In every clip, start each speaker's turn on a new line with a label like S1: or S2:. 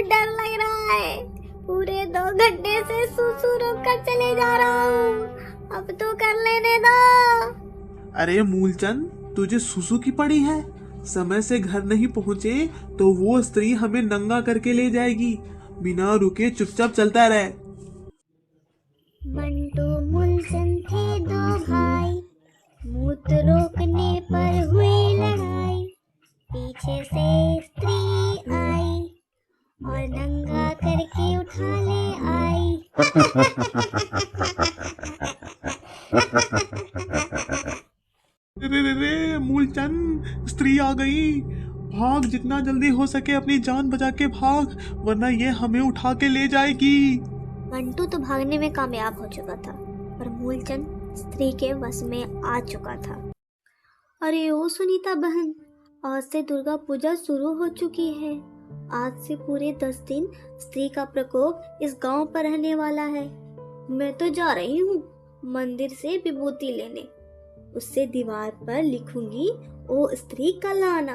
S1: बहुत डर लग रहा है। पूरे 2 घंटे से सुसु रोक कर चले जा रहा हूँ, अब तो कर लेने दो।
S2: अरे मूलचंद, तुझे सुसु की पड़ी है? समय से घर नहीं पहुँचे तो वो स्त्री हमें नंगा करके ले जाएगी। बिना रुके चुपचाप चलता रहे।
S1: मंटू मूलचंद थे 2 भाई, मूत्र रोकने पर हुई लड़ाई। पीछे से स्त्री आई और नंगा करके उठा ले आई।
S2: रे मूलचंद, स्त्री आ गई। भाग, जितना जल्दी हो सके अपनी जान बचा के भाग, वरना ये हमें उठा के ले जाएगी।
S1: मंटू तो भागने में कामयाब हो चुका था, पर मूलचंद स्त्री के वश में आ चुका था। अरे ओ सुनीता बहन, आज से दुर्गा पूजा शुरू हो चुकी है। आज से पूरे 10 दिन स्त्री का प्रकोप इस गांव पर रहने वाला है। मैं तो जा रही हूँ मंदिर से विभूति लेने। उससे दीवार पर लिखूंगी, ओ स्त्री कल आना।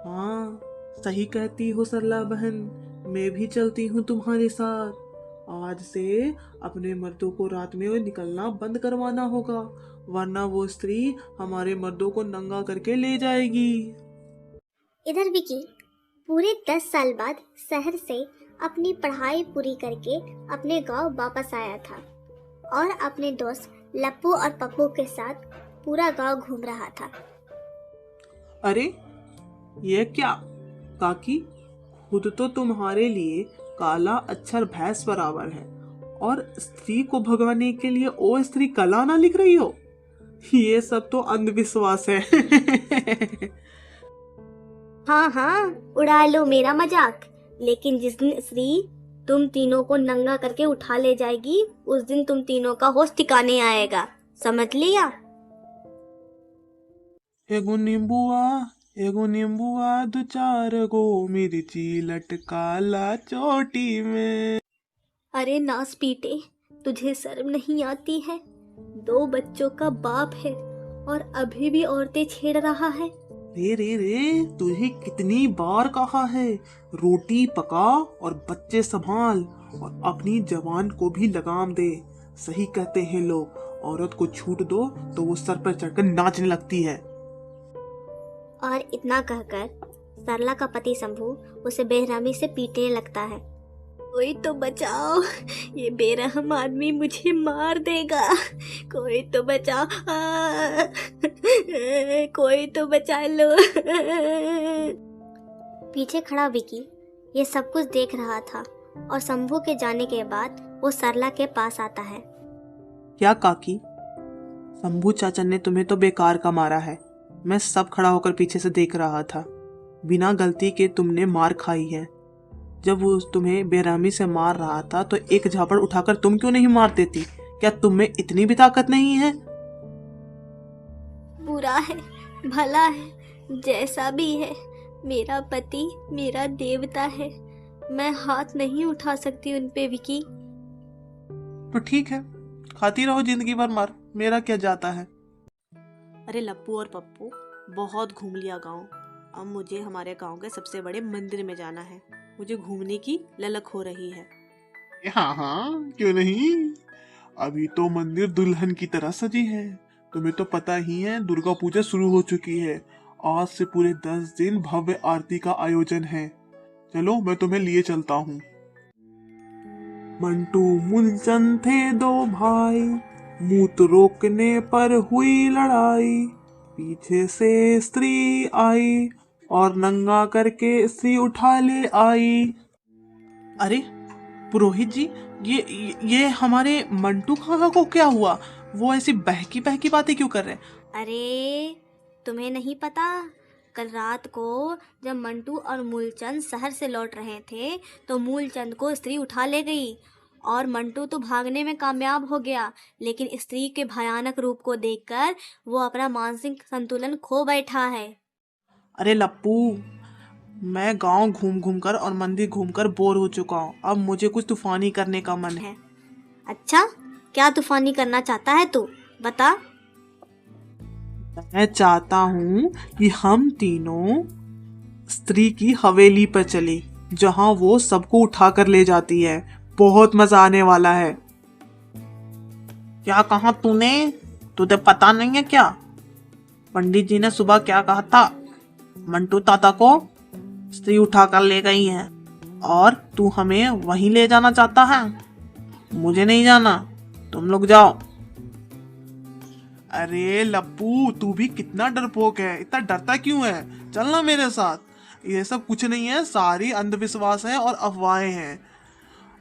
S2: हाँ, सही कहती हो सरला बहन, मैं भी चलती हूँ तुम्हारे साथ। आज से अपने मर्दों को रात में निकलना बंद करवाना होगा, वरना वो स्त्री हमारे मर्दों को नंगा करके ले जाएगी।
S1: इधर विकी पूरे 10 साल बाद शहर से अपनी पढ़ाई पूरी करके अपने गांव वापस आया था और अपने दोस्त लप्पू और पप्पू के साथ पूरा गांव घूम रहा था।
S2: अरे ये क्या काकी, खुद तो तुम्हारे लिए काला अक्षर भैंस बराबर है और स्त्री को भगाने के लिए ओ स्त्री कला ना लिख रही हो। ये सब तो अंधविश्वास है।
S1: हाँ हाँ, उड़ा लो मेरा मजाक, लेकिन जिस दिन स्त्री तुम तीनों को नंगा करके उठा ले जाएगी, उस दिन तुम तीनों का होश ठिकाने आएगा, समझ लिया?
S2: एगो नींबुआ 2-4 गो मिर्ची लटकाला चोटी में।
S1: अरे नास पीटे, तुझे शर्म नहीं आती है? 2 बच्चों का बाप है और अभी भी औरतें छेड़ रहा है।
S2: रे तुझे कितनी बार कहा है, रोटी पका और बच्चे संभाल और अपनी जवान को भी लगाम दे। सही कहते हैं लोग, औरत को छूट दो तो वो सर पर चढ़कर नाचने लगती है।
S1: और इतना कहकर सरला का पति शंभू उसे बेरहमी से पीटने लगता है। कोई तो बचाओ, ये बेरहम आदमी मुझे मार देगा। कोई तो बचाओ, कोई तो बचा लो। पीछे खड़ा विकी ये सब कुछ देख रहा था और शंभू के जाने के बाद वो सरला के पास आता है।
S2: क्या काकी, शंभू चाचा ने तुम्हें तो बेकार का मारा है। मैं सब खड़ा होकर पीछे से देख रहा था। बिना गलती के तुमने मार खाई है। जब वो तुम्हें बेरहमी से मार रहा था तो एक झापड़ उठाकर तुम क्यों नहीं मार देती? क्या तुम में इतनी भी ताकत नहीं है?
S1: बुरा है, भला है, जैसा भी है, मेरा पति मेरा देवता है। मैं हाथ नहीं उठा सकती उन पे विकी।
S2: तो ठीक है, खाती रहो जिंदगी भर मार, मेरा क्या जाता है।
S3: अरे लप्पू और पप्पू, बहुत घूम लिया गांव। अब मुझे हमारे गांव के सबसे बड़े मंदिर में जाना है। मुझे घूमने की ललक हो रही है।
S2: हाँ, क्यों नहीं। अभी तो मंदिर दुल्हन की तरह सजी है। तुम्हें तो पता ही है, दुर्गा पूजा शुरू हो चुकी है। आज से पूरे 10 दिन भव्य आरती का आयोजन है। चलो, मैं तुम्हें लिए चलता हूँ। मंटू मूलचंद थे 2 भाई, मूत्र रोकने पर हुई लड़ाई। पीछे से स्त्री आई और नंगा करके स्त्री उठा ले आई। अरे पुरोहित जी, ये हमारे मंटू काका को क्या हुआ? वो ऐसी बहकी बहकी बातें क्यों कर रहे हैं?
S1: अरे तुम्हें नहीं पता, कल रात को जब मंटू और मूलचंद शहर से लौट रहे थे तो मूलचंद को स्त्री उठा ले गई और मंटू तो भागने में कामयाब हो गया, लेकिन स्त्री के भयानक रूप को देखकर वो अपना मानसिक संतुलन खो बैठा है।
S2: अरे लप्पू, मैं गांव घूम घूम कर और मंदिर घूम कर बोर हो चुका हूँ। अब मुझे कुछ तूफानी करने का मन है।
S1: अच्छा, क्या तूफानी करना चाहता है तू? बता।
S2: मैं चाहता हूँ कि हम तीनों स्त्री की हवेली पर चले। जहां वो सबको उठा कर ले जाती है। बहुत मजा आने वाला है। क्या कहा तूने? तुझे पता नहीं है क्या? पंडित जी ने सुबह क्या कहा था? मंटू ताता को स्त्री उठा कर ले गई है और तू हमें वहीं ले जाना चाहता है। मुझे नहीं जाना, तुम लोग जाओ। अरे लप्पू, तू भी कितना डरपोक है, इतना डरता क्यों है? चलना मेरे साथ। ये सब कुछ नहीं है, सारी अंधविश्वास है और अफवाहें हैं।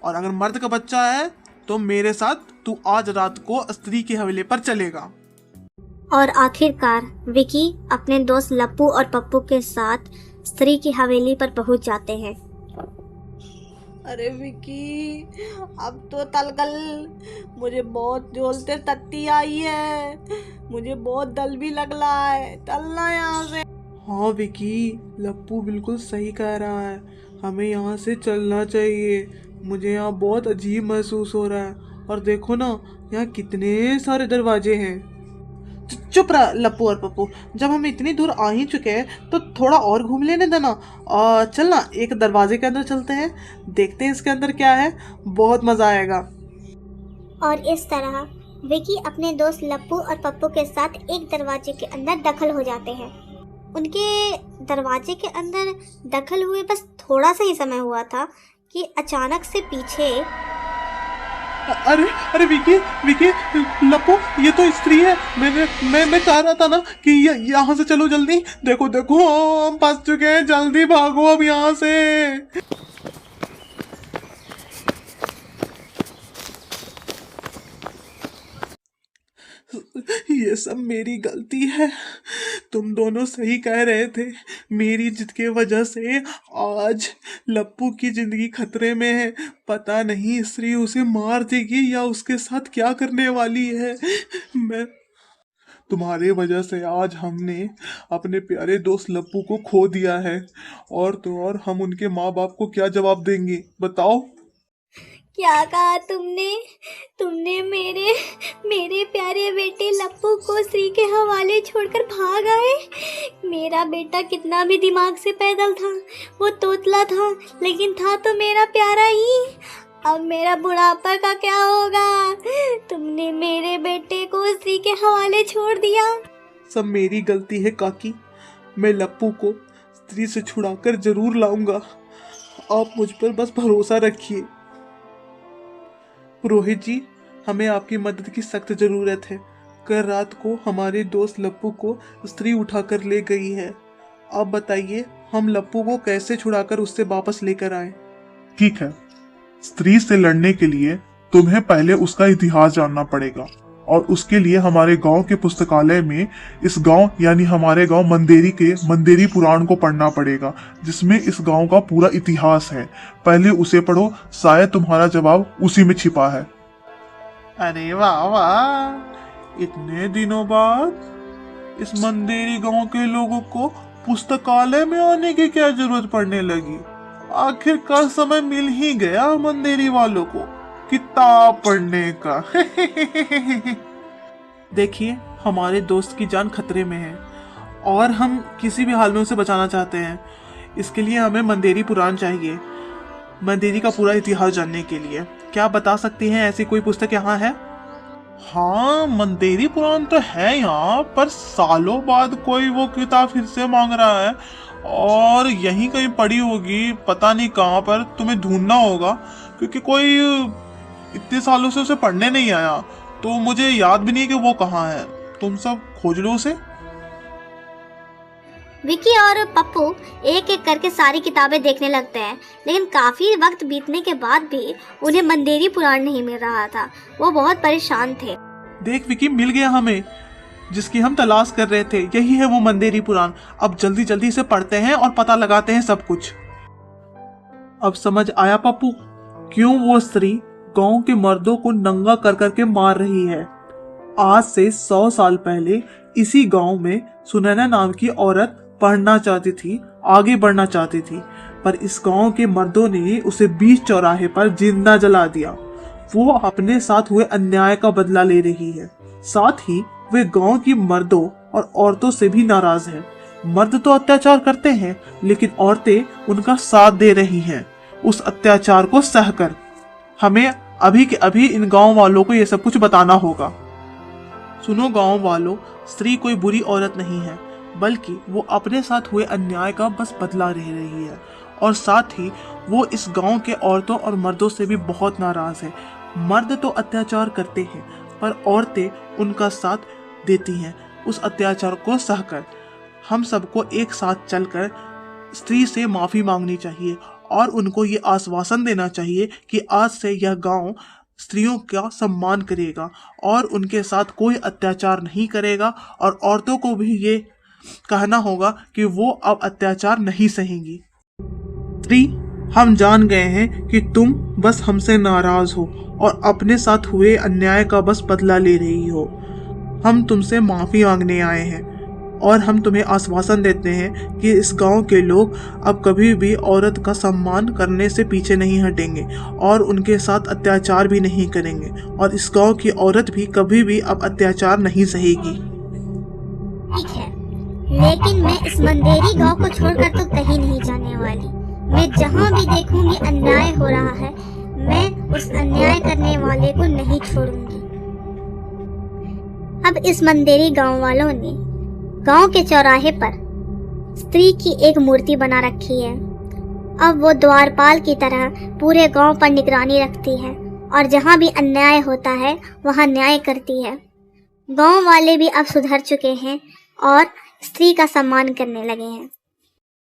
S2: और अगर मर्द का बच्चा है तो मेरे साथ तू आज रात को स्त्री की हवेली पर चलेगा।
S1: और आखिरकार विकी अपने दोस्त लप्पू और पप्पू के साथ स्त्री की हवेली पर पहुंच जाते हैं।
S3: अरे विकी, अब तो तलगल, मुझे बहुत जोलते तत्ती आई है, मुझे बहुत दल भी लग रहा है, चलना यहाँ से।
S2: हाँ विकी, लप्पू बिल्कुल सही कह रहा है, हमें यहाँ से चलना चाहिए। मुझे यहाँ बहुत अजीब महसूस हो रहा है। और देखो ना, यहाँ कितने सारे दरवाजे हैं। चुप रहा लप्पू और पप्पू, जब हम इतनी दूर आ ही चुके हैं तो थोड़ा और घूम लेने देना। और चलना एक दरवाजे के अंदर चलते हैं, देखते हैं इसके अंदर क्या है, बहुत मजा आएगा।
S1: और इस तरह विकी अपने दोस्त लप्पू और पप्पू के साथ एक दरवाजे के अंदर दखल हो जाते हैं। उनके दरवाजे के अंदर दखल हुए बस थोड़ा सा ही समय हुआ था कि अचानक से पीछे
S2: अरे अरे विकी विकी, लप्पू ये तो स्त्री है। मैं चाह रहा था ना कि यहाँ से चलो जल्दी। देखो देखो, हम फंस चुके हैं, जल्दी भागो अब यहाँ से। ये सब मेरी गलती है। तुम दोनों सही कह रहे थे, मेरी जिद के वजह से आज लप्पू की जिंदगी खतरे में है। पता नहीं स्त्री उसे मार देगी या उसके साथ क्या करने वाली है। मैं तुम्हारे वजह से आज हमने अपने प्यारे दोस्त लप्पू को खो दिया है। और तो और हम उनके माँ बाप को क्या जवाब देंगे, बताओ?
S1: क्या कहा तुमने मेरे प्यारे बेटे लप्पू को स्त्री के हवाले छोड़कर भाग आए। मेरा बेटा कितना भी दिमाग से पैदल था, वो तोतला था, लेकिन था तो मेरा प्यारा ही। अब मेरा बुढ़ापा का क्या होगा? तुमने मेरे बेटे को स्त्री के हवाले छोड़ दिया।
S2: सब मेरी गलती है काकी। मैं लप्पू को स्त्री से छुड़ाकर जरूर लाऊंगा। आप मुझ पर बस भरोसा रखिए। पुरोहित जी, हमें आपकी मदद की सख्त जरूरत है। कल रात को हमारे दोस्त लप्पू को स्त्री उठाकर ले गई है। आप बताइए, हम लप्पू को कैसे छुड़ाकर उससे वापस लेकर आए?
S4: ठीक है, स्त्री से लड़ने के लिए तुम्हें पहले उसका इतिहास जानना पड़ेगा और उसके लिए हमारे गांव के पुस्तकालय में इस गांव यानी हमारे गांव मंदेरी के मंदेरी पुराण को पढ़ना पड़ेगा, जिसमें इस गांव का पूरा इतिहास है। पहले उसे पढ़ो, शायद तुम्हारा जवाब उसी में छिपा है।
S2: अरे वाह वाह, इतने दिनों बाद इस मंदेरी गांव के लोगों को पुस्तकालय में आने की क्या जरूरत पड़ने लगी? आखिरकार समय मिल ही गया मंदेरी वालों को किताब पढ़ने का। देखिए, हमारे दोस्त की जान खतरे में है और हम किसी भी हाल में उसे बचाना चाहते हैं। इसके लिए हमें मंदेरी पुराण चाहिए, मंदेरी का पूरा इतिहास जानने के लिए। क्या बता सकती हैं ऐसी कोई पुस्तक यहाँ है?
S4: हाँ, मंदेरी पुराण तो है यहाँ, पर सालों बाद कोई वो किताब फिर से मांग रहा है और यहीं कहीं पड़ी होगी, पता नहीं कहाँ पर। तुम्हें ढूंढना होगा क्योंकि कोई इतने सालों से उसे पढ़ने नहीं आया, तो मुझे याद भी नहीं कि वो कहाँ है। तुम सब खोज लो उसे।
S1: विकी और पप्पू एक एक करके सारी किताबें देखने लगते हैं, लेकिन काफी वक्त बीतने के बाद भी उन्हें मंदेरी पुराण नहीं मिल रहा था। वो बहुत परेशान थे।
S2: देख विकी, मिल गया हमें जिसकी हम तलाश कर रहे थे। यही है वो मंदेरी पुराण। अब जल्दी जल्दी इसे पढ़ते हैं और पता लगाते हैं सब कुछ। अब समझ आया पप्पू, क्यों वो स्त्री गांव के मर्दों को नंगा कर करके मार रही है। आज से 100 साल पहले इसी गांव में सुनैना नाम की औरत पढ़ना चाहती थी, आगे बढ़ना चाहती थी, पर इस गांव के मर्दों ने उसे बीच चौराहे पर जिंदा जला दिया। वो अपने साथ हुए अन्याय का बदला ले रही है। साथ ही वे गांव की मर्दों और औरतों से भी नाराज है, मर्द तो अत्याचार करते हैं, लेकिन औरतें उनका साथ दे रही हैं उस अत्याचार को सहकर। हमें अभी के अभी इन गांव वालों को ये सब कुछ बताना होगा। सुनो गांव वालों, स्त्री कोई बुरी औरत नहीं है, बल्कि वो अपने साथ हुए अन्याय का बस बदला ले रही है, और साथ ही वो इस गांव के औरतों और मर्दों से भी बहुत नाराज है। मर्द तो अत्याचार करते हैं, पर औरतें उनका साथ देती हैं उस अत्याचार को सहकर। हम सबको एक साथ चलकर स्त्री से माफी मांगनी चाहिए और उनको ये आश्वासन देना चाहिए कि आज से यह गांव स्त्रियों का सम्मान करेगा और उनके साथ कोई अत्याचार नहीं करेगा, और औरतों को भी ये कहना होगा कि वो अब अत्याचार नहीं सहेंगी। स्त्री, हम जान गए हैं कि तुम बस हमसे नाराज हो और अपने साथ हुए अन्याय का बस बदला ले रही हो। हम तुमसे माफी मांगने आए हैं और हम तुम्हें आश्वासन देते हैं कि इस गांव के लोग अब कभी भी औरत का सम्मान करने से पीछे नहीं हटेंगे और उनके साथ अत्याचार भी नहीं करेंगे, और इस गांव की औरत भी कभी भी अब अत्याचार नहीं सहेगी।
S1: ठीक है, लेकिन मैं इस मंदेरी गांव को छोड़कर तो कहीं नहीं जाने वाली। मैं जहां भी देखूंगी अन्याय हो रहा है, मैं उस अन्याय करने वाले को नहीं छोड़ूंगी। अब इस मंदेरी गांव वालों ने गांव के चौराहे पर स्त्री की एक मूर्ति बना रखी है। अब वो द्वारपाल की तरह पूरे गांव पर निगरानी रखती है और जहां भी अन्याय होता है वहां न्याय करती है। गांव वाले भी अब सुधर चुके हैं और स्त्री का सम्मान करने लगे हैं।